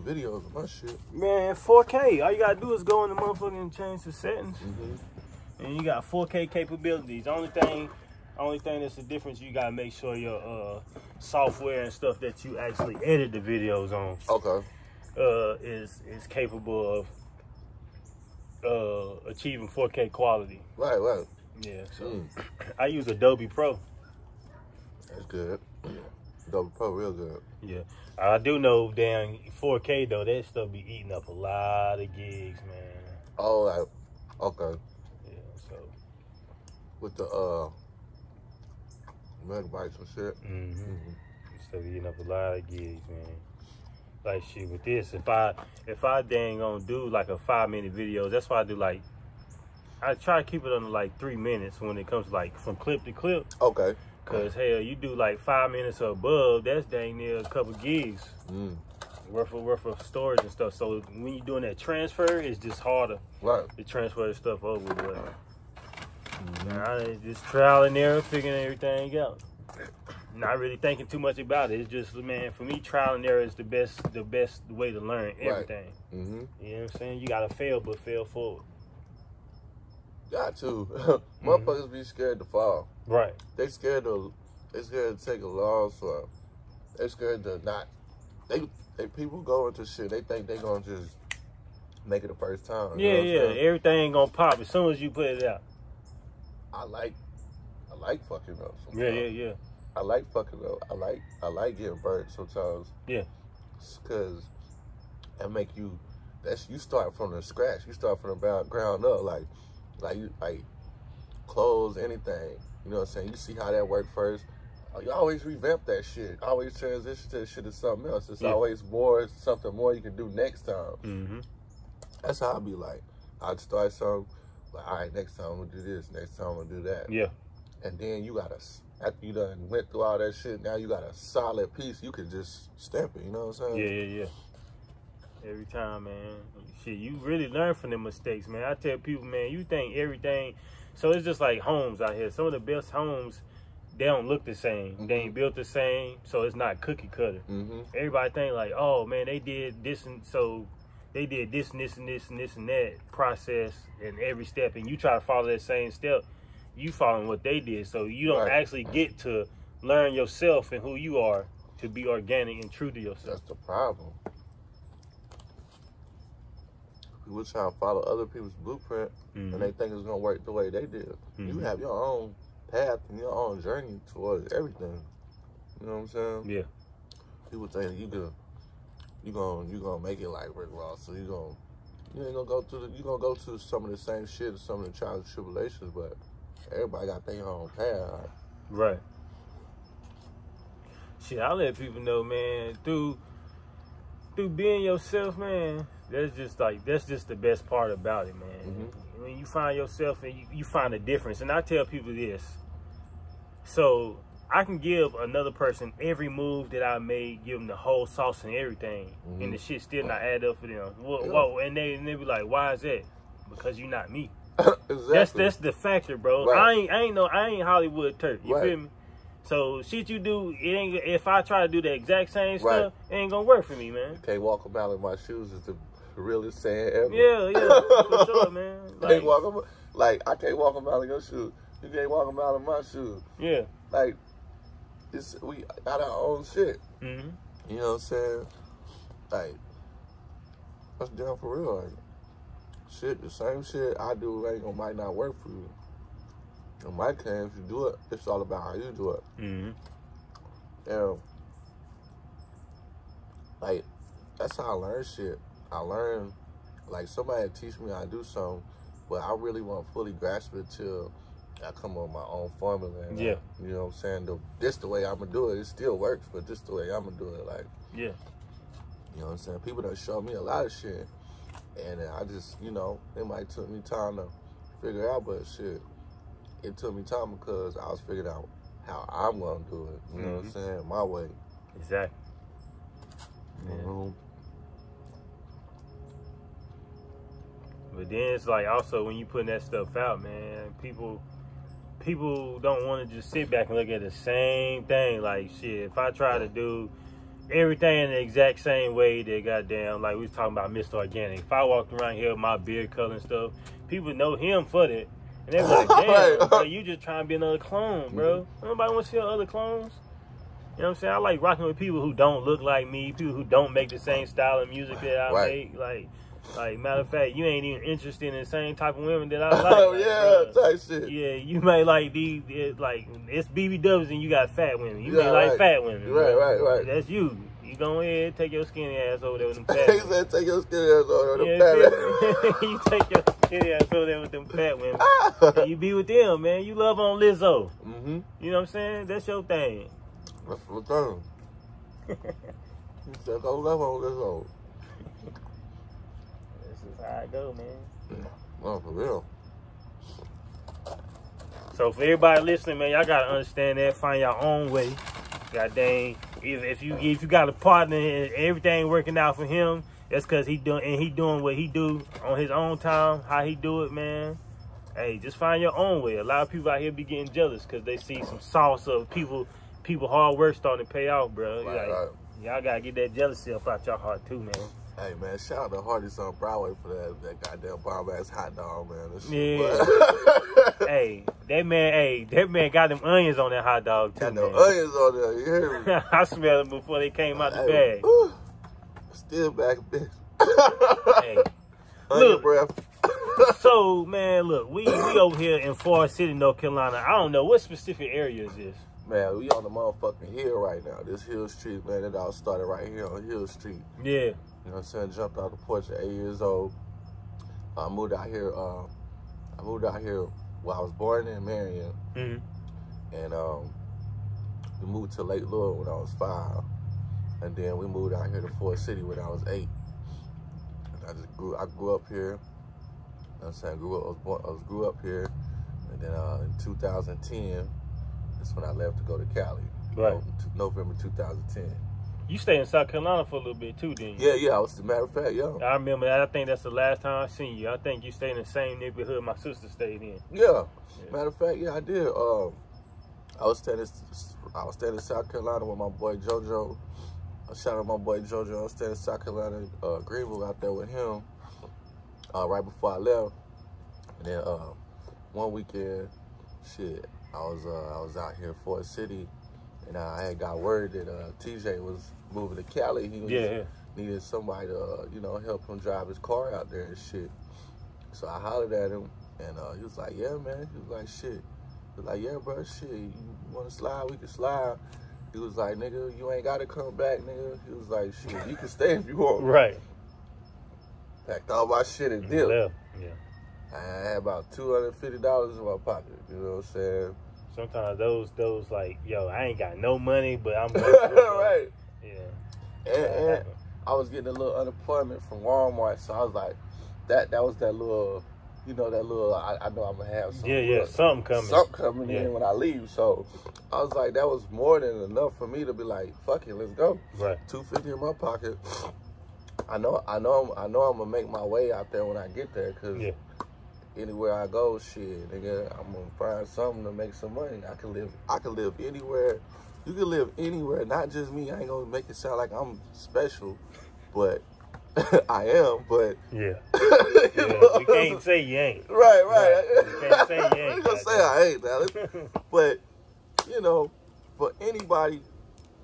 videos of my shit. Man, 4K. All you gotta do is go in the motherfucking and change the settings. And you got 4K capabilities. Only thing that's the difference, you gotta make sure your software and stuff that you actually edit the videos on. Is capable of achieving 4K quality. Right. Yeah, so I use Adobe Pro. That's good. Adobe Pro real good. Yeah. I do know damn 4K though, that stuff be eating up a lot of gigs, man. Oh, okay. Yeah, so with the megabytes and shit. Stuff be eating up a lot of gigs, man. Like shit with this, if I dang gonna do like a 5-minute video, that's why I do like, I try to keep it under like 3 minutes when it comes to like from clip to clip. Okay. Cause hell, you do like 5 minutes or above, that's dang near a couple gigs worth of storage and stuff. So when you're doing that transfer, it's just harder to transfer the stuff over. But just trial and error, figuring everything out. Not really thinking too much about it. It's just, man, for me, trial and error is the best way to learn everything. You know what I'm saying? You gotta fail, but fail forward. Got to. Motherfuckers be scared to fall. Right. They scared to take a loss, or they scared to not. They people go into shit. They think they gonna just make it the first time. Yeah, everything gonna pop as soon as you put it out. I like fucking up sometimes. Yeah. I like fucking up. I like getting burnt sometimes. Yeah. Cause that make you. You start from the scratch. You start from the ground up. Like clothes, anything. You know what I'm saying? You see how that worked first. You always revamp that shit. Always transition to shit to something else. It's always something more you can do next time. That's how I be like. I'd start something, like, all right, next time I'm gonna do this, next time I'm gonna do that. Yeah. And then you gotta, after you done went through all that shit, now you got a solid piece, you can just stamp it, you know what I'm saying? Yeah. Every time, man. Shit, you really learn from the mistakes, man. I tell people, man, you think everything, so it's just like homes out here. Some of the best homes, they don't look the same. They ain't built the same, so it's not cookie cutter. Everybody think like, oh man, they did this, and so they did this and this and this and this and that process in every step, and you try to follow that same step, you following what they did, so you don't actually get to learn yourself and who you are to be organic and true to yourself. That's the problem. People try to follow other people's blueprint, and they think it's gonna work the way they did. You have your own path and your own journey towards everything. You know what I'm saying? Yeah. People think you gonna make it like Rick Ross, so you ain't gonna go through some of the same shit, some of the trials and tribulations, but everybody got their own path. Right. Shit, I let people know, man, through being yourself, man, that's just the best part about it, man. When you find yourself and you find a difference, and I tell people this, so I can give another person every move that I made, give them the whole sauce and everything, and the shit still not add up for them. Whoa, and they be like, why is that? Because you're not me. Exactly. That's the factor, bro. Right. I ain't Hollywood Turk. You feel me? So shit you do, it ain't. If I try to do the exact same stuff, it ain't gonna work for me, man. You can't walk a mile in my shoes is the realest saying ever. Yeah, for sure, man. I can't walk a mile in your shoes. You can't walk a mile in my shoes. Yeah. Like, we got our own shit. You know what I'm saying? Like, that's down for real. Like, shit, the same shit I do might not work for you. In my case, if you do it, it's all about how you do it. And, like, that's how I learn shit. I learn, like, somebody teach me how to do something, but I really won't fully grasp it till I come up with my own formula. And you know what I'm saying? This the way I'm going to do it. It still works, but this the way I'm going to do it. Like, you know what I'm saying? People done show me a lot of shit, and I just, you know, it might took me time to figure out, but shit, it took me time because I was figuring out how I'm going to do it. You know what I'm saying? My way. Exactly. But then it's like also when you putting that stuff out, man, people don't want to just sit back and look at the same thing. Like shit, if I try to do everything the exact same way that goddamn, like we was talking about Mr. Organic. If I walked around here with my beard color and stuff, people know him for that. And they were like, damn, bro, you just trying to be another clone, bro. Nobody want to see other clones. You know what I'm saying? I like rocking with people who don't look like me, people who don't make the same style of music that I make. Like, matter of fact, you ain't even interested in the same type of women that I like. Oh, yeah, type shit. Yeah, you may like these, like, it's BBWs and you got fat women. You may like fat women. Right. That's you. You go ahead, take your skinny ass over there with them fat women. He said, take your skinny ass over there with them fat women. You take your skinny ass over there with them fat women. And you be with them, man. You love on Lizzo. You know what I'm saying? That's your thing. That's the thing. He said, don't love on Lizzo. This is how I go, man. Oh, for real. So for everybody listening, man, y'all gotta understand that. Find your own way. God dang. If you got a partner and everything working out for him, that's because he doing what he do on his own time, how he do it, man. Hey, just find your own way. A lot of people out here be getting jealous because they see some sauce of people hard work starting to pay off, bro. Right. Y'all gotta get that jealousy up out your heart too, man. Hey man, shout out to Hardy's on Broadway for that goddamn bomb ass hot dog, man. Yeah. Hey, that man got them onions on that hot dog too. Got them onions on there, you hear me? I smelled them before they came out the bag. Whew, still back a bit. Hey, onion breath. So man, look, we over here in Forest City, North Carolina. I don't know what specific area is this. Man, we on the motherfucking hill right now. This Hill Street, man, it all started right here on Hill Street. Yeah. You know what I'm saying? Jumped out the porch at 8 years old. I moved out here where I was born in Marion. And we moved to Lake Lure when I was 5. And then we moved out here to Forest City when I was 8. And I grew up here. You know what I'm saying? I grew up here. And then in 2010, that's when I left to go to Cali. Right. November 2010. You stayed in South Carolina for a little bit too, didn't you? Yeah. As a matter of fact, yeah. I remember that. I think that's the last time I seen you. I think you stayed in the same neighborhood my sister stayed in. Yeah. Matter of fact, yeah, I did. I was staying in South Carolina with my boy JoJo. Shout out my boy JoJo. I was staying in South Carolina, Greenville, out there with him. Right before I left, and then one weekend, shit, I was out here in Forest City, and I had got word that TJ was moving to Cali. He needed somebody to, you know, help him drive his car out there and shit. So I hollered at him, and he was like, yeah, man. He was like, shit. He was like, yeah, bro, shit. You want to slide? We can slide. He was like, nigga, you ain't got to come back, nigga. He was like, shit, you can stay if you want. Right. Packed all my shit and dipped. Yeah. I had about $250 in my pocket. You know what I'm saying? Sometimes those like, yo, I ain't got no money, but I'm right. Yeah. And I was getting a little unemployment from Walmart, so I was like, that was that little, you know, that little, I know I'm gonna have something. Something coming in when I leave. So I was like, that was more than enough for me to be like, fuck it, let's go. Right. $250 in my pocket. I know I'm gonna make my way out there when I get there, cause anywhere I go, shit, nigga, I'm gonna find something to make some money. I can live anywhere. You can live anywhere, not just me. I ain't gonna make it sound like I'm special, but I am. But you can't say you ain't. Right. You can't say you ain't. You gonna say I ain't, Alex. But you know, for anybody,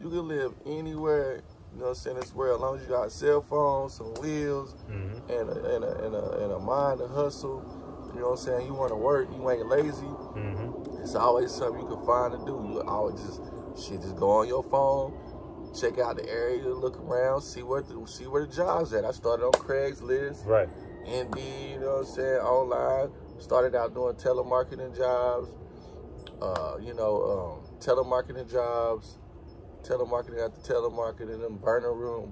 you can live anywhere. You know what I'm saying? This world, as long as you got a cell phone, some wheels, and a mind to hustle. You know what I'm saying? You want to work, you ain't lazy. It's always something you can find to do. You always just go on your phone, check out the area, look around, see where the jobs at. I started on Craigslist, right? Indeed, you know what I'm saying? Online. Started out doing telemarketing jobs. Telemarketing jobs. Telemarketing after telemarketing, them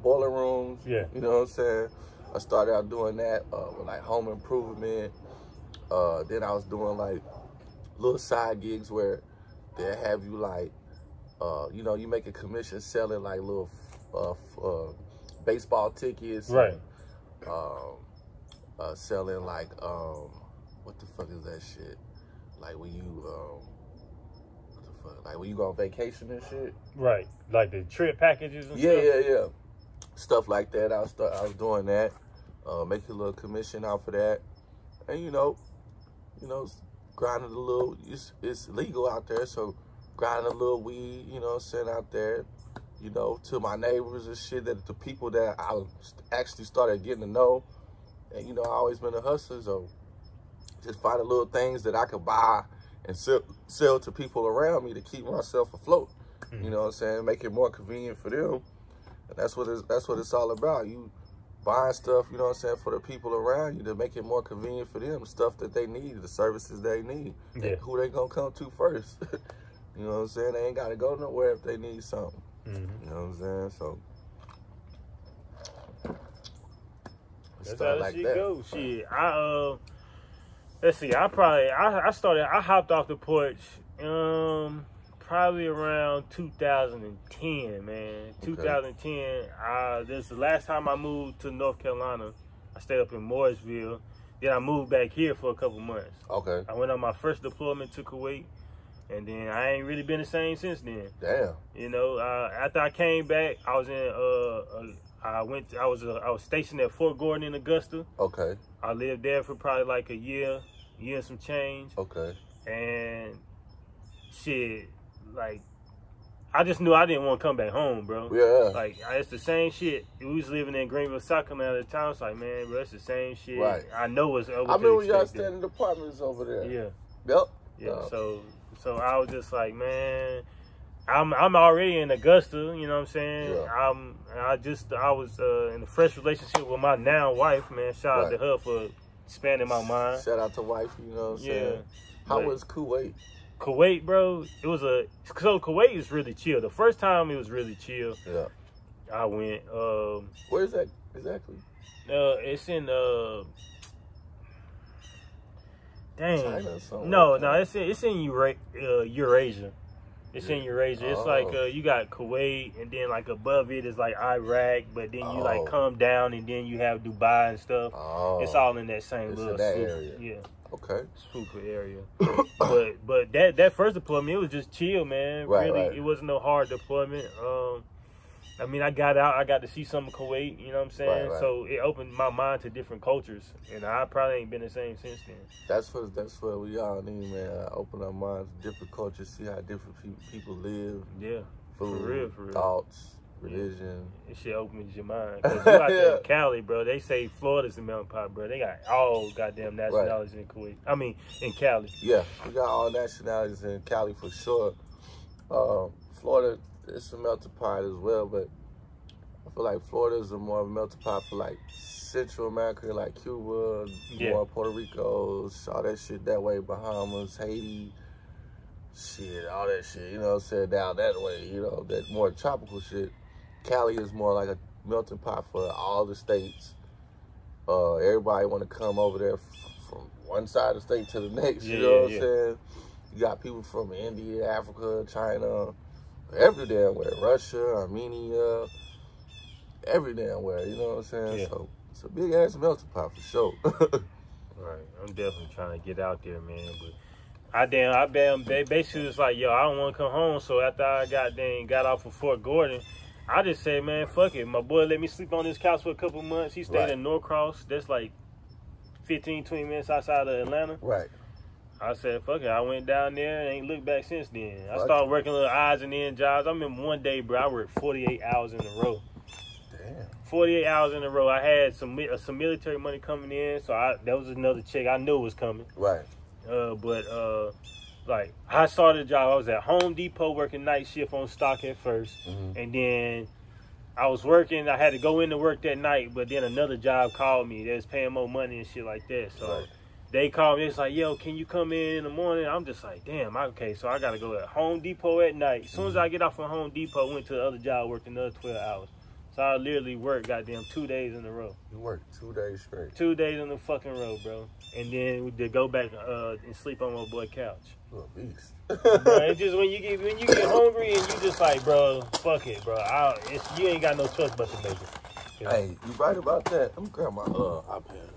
boiler rooms. Yeah. You know what I'm saying? I started out doing that with like home improvement. Then I was doing like little side gigs where they have you like, you make a commission selling like little baseball tickets. Right. And, selling like, what the fuck is that shit? Like when you, what the like when you go on vacation and shit. Right, like the trip packages and stuff. Yeah. Stuff like that. I was doing that, making a little commission out for that, and you know, grinding a little. It's legal out there, so grinding a little weed. You know, sitting out there. You know, to my neighbors and shit, that the people that I actually started getting to know. And, you know, I always been a hustler, so just finding little things that I could buy and sell to people around me to keep myself afloat. You know what I'm saying? Make it more convenient for them. And that's what it's all about. You buying stuff, you know what I'm saying, for the people around you to make it more convenient for them, stuff that they need, the services they need, who they gonna come to first. You know what I'm saying? They ain't gotta go nowhere if they need something. You know what I'm saying? So that's how that shit go. Shit, let's see. I hopped off the porch, probably around 2010, man. Okay. 2010. This is the last time I moved to North Carolina. I stayed up in Mooresville. Then I moved back here for a couple months. Okay. I went on my first deployment to Kuwait. And then I ain't really been the same since then. Damn. You know, after I came back, I was I was stationed at Fort Gordon in Augusta. Okay. I lived there for probably like a year and some change. Okay. And shit, like, I just knew I didn't want to come back home, bro. Yeah. Like, it's the same shit. We was living in Greenville, South Carolina at the time. It's like, man, bro, it's the same shit. Right. I know it's over. I remember y'all staying in the apartments over there. Yeah. Yep. Yeah. So I was just like, man, I'm already in Augusta, you know what I'm saying? Yeah. I was in a fresh relationship with my now wife, man. Shout out to her for expanding my mind. Shout out to wife, you know what I'm saying? How was Kuwait? Kuwait, bro, so Kuwait is really chill. The first time it was really chill. Yeah. I went. Where is that exactly? It's in dang. China, no, it's in Eurasia. It's in Eurasia. It's like you got Kuwait, and then like above it is like Iraq, but then you like come down, and then you have Dubai and stuff. It's all in that same little area. Yeah. Okay. Super area. but that first deployment, it was just chill, man. Really, it wasn't no hard deployment. I mean, I got out, I got to see some of Kuwait, you know what I'm saying? Right. So it opened my mind to different cultures, and I probably ain't been the same since then. That's what we all need, man. Open our minds to different cultures, see how different people live. Yeah, food, for real. Thoughts, religion. It shit opens your mind. Because you out there in Cali, bro, they say Florida's a melting pot, bro. They got all goddamn nationalities in Kuwait. I mean, in Cali. Yeah, we got all nationalities in Cali for sure. Florida, it's a melting pot as well, but I feel like Florida is a more melting pot for like Central America, like Cuba, more Puerto Rico, all that shit that way, Bahamas, Haiti, shit, all that shit, you know what I'm saying, down that way, you know, that more tropical shit. Cali is more like a melting pot for all the states. Everybody want to come over there from one side of the state to the next, you know what I'm saying? You got people from India, Africa, China, every damn where, Russia, Armenia, every damn where, you know what I'm saying? Yeah. So it's a big ass melting pot for sure. Right, I'm definitely trying to get out there, man. But I basically was like, yo, I don't want to come home. So after I got off of Fort Gordon, I just said, man, fuck it. My boy let me sleep on his couch for a couple months. He stayed in Norcross. That's like 15, 20 minutes outside of Atlanta. Right. I said, fuck it. I went down there and ain't looked back since then. I started working little odds and ends jobs. I remember one day, bro, I worked 48 hours in a row. Damn. 48 hours in a row. I had some military money coming in, so that was another check. I knew it was coming. Right. Like, I started a job. I was at Home Depot working night shift on stock at first. And then I was working. I had to go into work that night, but then another job called me. They was paying more money and shit like that. So they called me. It's like, yo, can you come in the morning? I'm just like, damn, okay. So I got to go to Home Depot at night. As soon as I get off from Home Depot, went to the other job, worked another 12 hours. So I literally worked goddamn 2 days in a row. You worked 2 days straight? 2 days in the fucking row, bro. And then we did go back and sleep on my boy couch. Little beast. Bro, it's just when you get hungry and you just like, bro, fuck it, bro. You ain't got no choice but to make it. You know? Hey, you right about that. Let me grab my iPad.